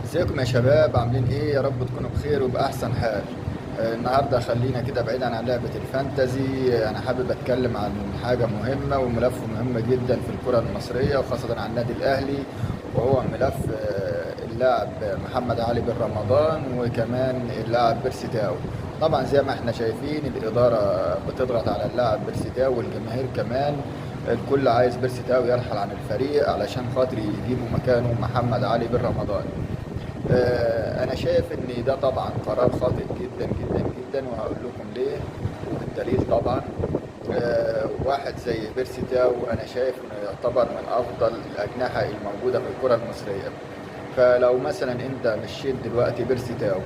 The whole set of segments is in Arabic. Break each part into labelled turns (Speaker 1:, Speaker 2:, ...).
Speaker 1: ازيكم يا شباب؟ عاملين ايه؟ يا رب تكونوا بخير وبأحسن حال. النهارده خلينا كده بعيدا عن لعبة الفانتزي. انا حابب اتكلم عن حاجة مهمة وملف مهم جدا في الكرة المصرية وخاصة عن النادي الاهلي، وهو ملف اللاعب محمد علي بن رمضان وكمان اللاعب بيرسي تاو. طبعا زي ما احنا شايفين الإدارة بتضغط على اللاعب بيرسي تاو والجماهير كمان. الكل عايز بيرسي تاو يرحل عن الفريق علشان خاطر يجيبوا مكانه محمد علي بن رمضان. انا شايف ان ده طبعا قرار خاطئ جدا جدا جدا، وهقول لكم ليه وبالدليل. طبعا واحد زي بيرسي تاو انا شايف انه يعتبر من افضل الاجنحه الموجوده في الكره المصريه. فلو مثلا انت مشيت دلوقتي بيرسي تاو،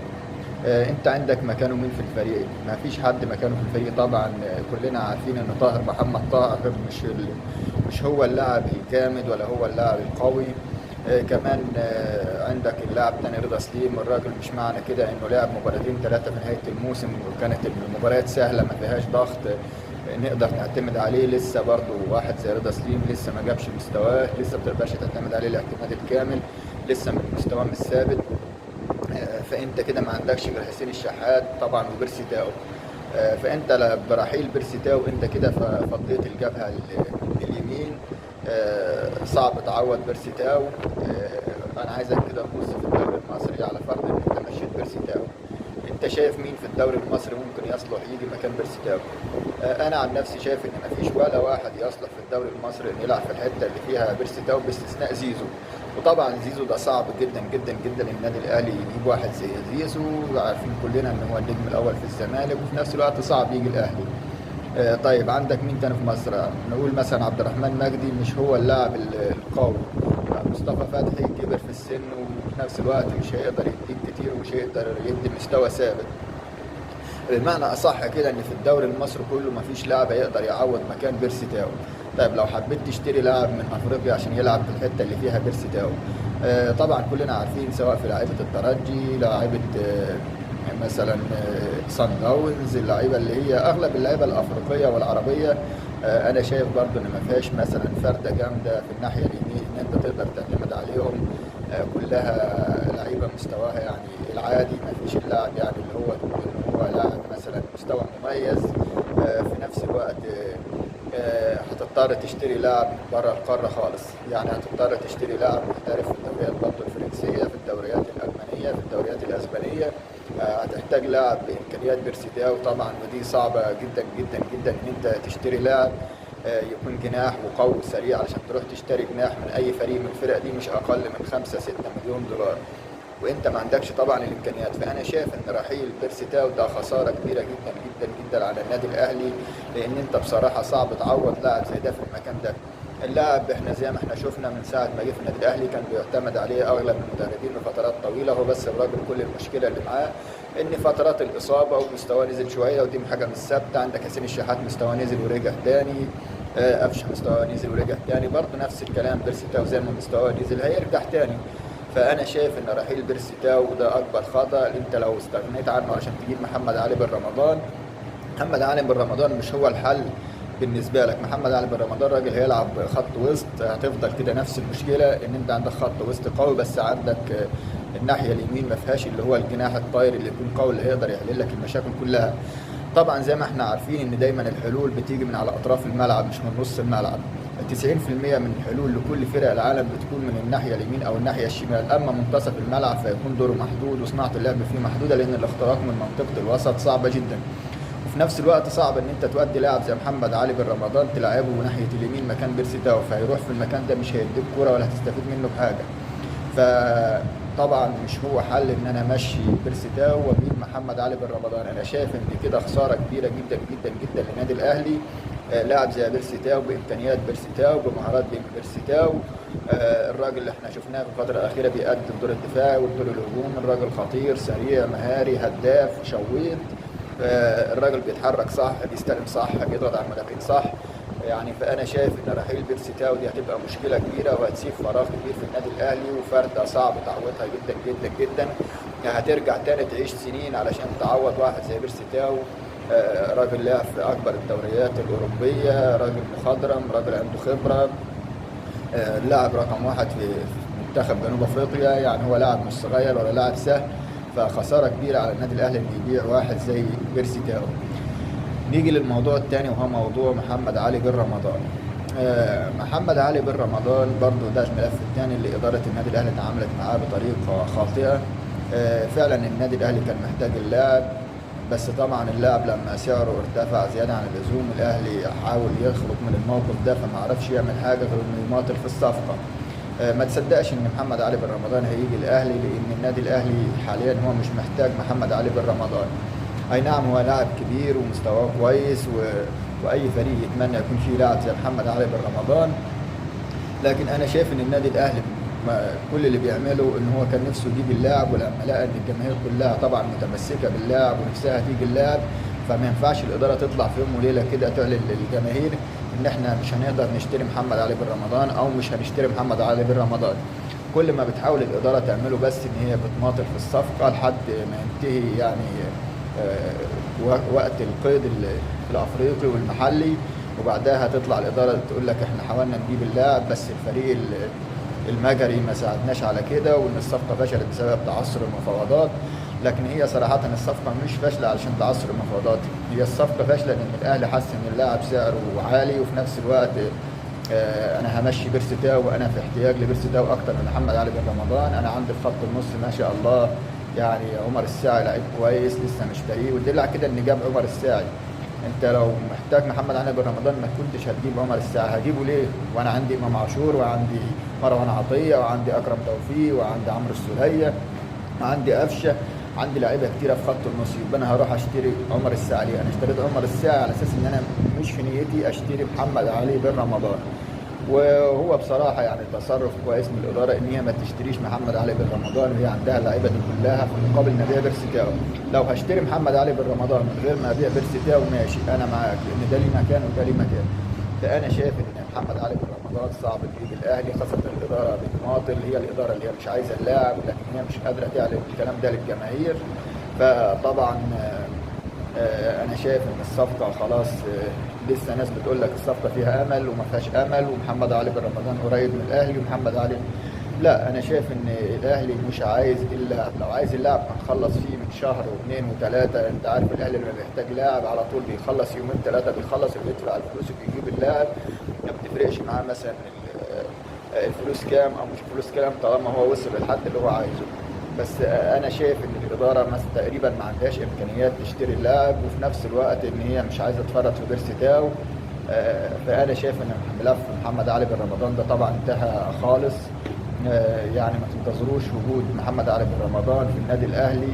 Speaker 1: انت عندك مكانه مين في الفريق؟ ما فيش حد مكانه في الفريق طبعا. كلنا عارفين ان طاهر محمد طاهر مش هو اللاعب الجامد ولا هو اللاعب القوي. كمان عندك اللاعب تاني رضا سليم. الراجل مش معنى كده انه لعب مباراتين ثلاثه في نهايه الموسم وكانت المباريات سهله ما فيهاش ضغط نقدر نعتمد عليه. لسه برضه واحد زي رضا سليم لسه ما جابش مستواه، لسه ما تقدرش تعتمد عليه الاعتماد الكامل، لسه مستواه مش ثابت. فانت كده ما عندكش غير حسين الشحات طبعا وبيرسي تاو. فانت برحيل بيرسي تاو انت كده فضيت الجبهه اليمين. صعب تعوض بيرسي تاو. انا عايزك كده تبص في الدوري المصري على فرض ان انت مشيت بيرسي تاو. انت شايف مين في الدوري المصري ممكن يصلح يجي مكان بيرسي تاو؟ انا عن نفسي شايف ان مفيش ولا واحد يصلح في الدوري المصري ان يلعب في الحته اللي فيها بيرسي تاو باستثناء زيزو. وطبعا زيزو ده صعب جدا جدا جدا النادي الاهلي يجيب واحد زي زيزو. عارفين كلنا ان هو النجم الاول في الزمالك، وفي نفس الوقت صعب يجي الاهلي. طيب عندك مين تاني في مصر؟ نقول مثلا عبد الرحمن مجدي مش هو اللاعب القوي. مصطفى فتحي كبر في السن وفي نفس الوقت مش هيقدر يديك كتير ومش هيقدر يدي مستوى ثابت. بمعنى اصح كده ان في الدوري المصري كله مفيش لاعب هيقدر يعوض مكان بيرسي تاو. طيب لو حبيت تشتري لاعب من افريقيا عشان يلعب في الحته اللي فيها بيرسي تاو، طبعا كلنا عارفين سواء في لاعيبه الترجي، لاعيبه مثلا صن داونز، اللعيبه اللي هي اغلب اللعيبه الافريقيه والعربيه. انا شايف برضو ان ما فيهاش مثلا فرده جامده في الناحيه اليمين ان انت تقدر تعتمد عليهم. كلها لعيبه مستواها يعني العادي، ما فيش اللاعب يعني اللي هو لاعب مثلا مستوى مميز. في نفس الوقت هتضطر تشتري لاعب من بره القاره خالص. يعني هتضطر تشتري لاعب محترف في الدوريات برضه الفرنسيه، في الدوريات الالمانيه، في الدوريات الاسبانيه. هتحتاج لاعب بامكانيات بيرسي تاو طبعا، ودي صعبه جدا جدا جدا ان انت تشتري لاعب يكون جناح وقوي وسريع علشان تروح تشتري جناح من اي فريق من الفرق دي مش اقل من 5-6 مليون دولار، وانت ما عندكش طبعا الامكانيات. فانا شايف ان رحيل بيرسي تاو ده خساره كبيره جدا جدا جدا على النادي الاهلي، لان انت بصراحه صعب تعوض لاعب زي ده في المكان ده. اللاعب احنا زي ما احنا شفنا من ساعه ما جه في النادي الاهلي كان بيعتمد عليه اغلب المدربين لفترات طويله. هو بس الراجل كل المشكله اللي معاه ان فترات الاصابه ومستواه نزل شويه، ودي حاجه مش ثابته. عندك حسين الشحات مستواه نزل ورجع تاني، قفشه مستواه نزل ورجع تاني، برضه نفس الكلام بيرسي تاو زي ما مستواه نزل هيرجع تاني. فانا شايف ان رحيل بيرسي تاو ده اكبر خطا انت لو استغنيت عنه عشان تجيب محمد علي بن رمضان. محمد علي بن رمضان مش هو الحل بالنسبه لك. محمد علي بن رمضان راجل هيلعب خط وسط، هتفضل كده نفس المشكله ان انت عندك خط وسط قوي بس عندك الناحيه اليمين ما فيهاش اللي هو الجناح الطاير اللي يكون قوي اللي هيقدر يحل لك المشاكل كلها. طبعا زي ما احنا عارفين ان دايما الحلول بتيجي من على اطراف الملعب مش من نص الملعب. 90% من الحلول لكل فرق العالم بتكون من الناحيه اليمين او الناحيه الشمال، اما منتصف الملعب فيكون دوره محدود وصناعه اللعب فيه محدوده، لان الاختراق من منطقه الوسط صعبه جدا. وفي نفس الوقت صعب ان انت تودي لاعب زي محمد علي بن رمضان تلعبه ناحيه اليمين مكان بيرسي تاو، فهيروح في المكان ده مش هيديك كوره ولا هتستفيد منه بحاجه. فطبعا مش هو حل ان انا امشي بيرسي تاو واجيب محمد علي بن رمضان. انا شايف ان كده خساره كبيره جدا جدا جدا للنادي الاهلي. لاعب زي بيرسي تاو بامكانيات بيرسي تاو بمهارات بيرسي تاو. الراجل اللي احنا شفناه في الفتره الاخيره بيقدم دور الدفاع والدور الهجوم. الراجل خطير سريع مهاري هداف شويط. الراجل بيتحرك صح، بيستلم صح، بيضغط على المدافعين صح. يعني فانا شايف ان رحيل بيرسي تاو دي هتبقى مشكله كبيره وهتسيب فراغ كبير في النادي الاهلي وفرده صعب تعوضها جدا جدا جدا. يعني هترجع تاني تعيش سنين علشان تعوض واحد زي بيرسي تاو. راجل لعب في اكبر الدوريات الاوروبيه، راجل مخضرم، راجل عنده خبره، اللاعب رقم واحد في منتخب جنوب افريقيا، يعني هو لاعب مش صغير ولا لاعب سهل، فخساره كبيره على النادي الاهلي انه يبيع واحد زي بيرسي تاو. نيجي للموضوع الثاني وهو موضوع محمد علي بن رمضان. محمد علي بن رمضان برضو ده الملف الثاني اللي إدارة النادي الأهلي تعاملت معاه بطريقة خاطئة. فعلا النادي الأهلي كان محتاج اللاعب، بس طبعا اللاعب لما سعره ارتفع زيادة عن اللزوم الأهلي حاول يخرج من الموقف ده، فما عرفش يعمل حاجة غير إنه يماطل في الصفقة. ما تصدقش إن محمد علي بن رمضان هيجي الأهلي، لأن النادي الأهلي حاليا هو مش محتاج محمد علي بن رمضان. أي نعم هو لاعب كبير ومستواه كويس واي فريق يتمنى يكون فيه لاعب زي محمد علي بن رمضان، لكن انا شايف ان النادي الاهلي كل اللي بيعمله ان هو كان نفسه يجيب اللاعب، ولما لقى ان الجماهير كلها طبعا متمسكه باللاعب ونفسها تيجي اللاعب، فما ينفعش الاداره تطلع في يوم وليله كده تعلن للجماهير ان احنا مش هنقدر نشتري محمد علي بن رمضان او مش هنشتري محمد علي بن رمضان. كل ما بتحاول الاداره تعمله بس ان هي بتماطل في الصفقه لحد ما ينتهي يعني وقت القيد الافريقي والمحلي، وبعدها تطلع الاداره تقول لك احنا حاولنا نجيب اللاعب بس الفريق المجري ما ساعدناش على كده، وان الصفقه فشلت بسبب تعثر المفاوضات. لكن هي صراحه الصفقه مش فاشله علشان تعثر المفاوضات، هي الصفقه فاشله لان الاهلي حس ان اللاعب سعره عالي، وفي نفس الوقت انا همشي بيرسي تاو وانا في احتياج لبيرسي تاو اكتر من محمد علي بن رمضان. انا عندي في خط النص ما شاء الله يعني عمر الساعي لعيب كويس لسه مشتريه، والدليل على كده ان جاب عمر الساعي. انت لو محتاج محمد علي بن رمضان ما كنتش هتجيب عمر الساعي، هجيبه ليه وانا عندي امام عاشور وعندي مروان عطيه وعندي اكرم توفيق وعندي عمرو السوليه وعندي قفشه، عندي لعيبه كتيره في خط النص، يبقى انا هروح اشتري عمر الساعي ليه؟ انا اشتريت عمر الساعي على اساس ان انا مش في نيتي اشتري محمد علي بن رمضان. وهو بصراحه يعني تصرف كويس من الاداره ان هي ما تشتريش محمد علي بن رمضان وهي عندها اللعيبه دي كلها في مقابل ان ابيع بيرسي تاو. لو هشتري محمد علي بن رمضان من غير ما ابيع بيرسي تاو ماشي انا معاك، لان ده ليه مكان وده ليه مكان. فانا شايف ان محمد علي بن رمضان صعب يجي الاهلي، خاصه الاداره بتماطل، هي الاداره اللي هي مش عايزه اللاعب لكن هي مش قادره تعلن الكلام ده للجماهير. فطبعا انا شايف ان الصفقه خلاص، لسه ناس بتقول لك الصفقه فيها امل وما فيهاش امل، ومحمد علي بن رمضان قريب من الاهلي ومحمد علي لا. انا شايف ان الاهلي مش عايز الا لو عايز اللاعب هنخلص فيه من شهر واثنين وثلاثه. انت عارف الاهلي لما بيحتاج لاعب على طول بيخلص يومين ثلاثه، بيخلص وبيدفع الفلوس وبيجيب اللاعب، ما بتفرقش معاه مثلا الفلوس كام او مش فلوس كام طالما هو وصل للحد اللي هو عايزه. بس انا شايف ان الاداره تقريبا ما عندهاش امكانيات تشتري اللاعب، وفي نفس الوقت ان هي مش عايزه تفرط في بيرسي تاو. فانا شايف ان ملف محمد علي بن رمضان ده طبعا انتهى خالص. يعني ما تنتظروش وجود محمد علي بن رمضان في النادي الاهلي.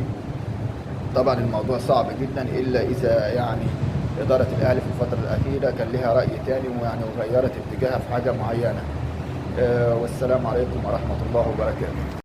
Speaker 1: طبعا الموضوع صعب جدا الا اذا يعني اداره الاهلي في الفتره الاخيره كان لها راي تاني ويعني وغيرت اتجاهها في حاجه معينه. والسلام عليكم ورحمه الله وبركاته.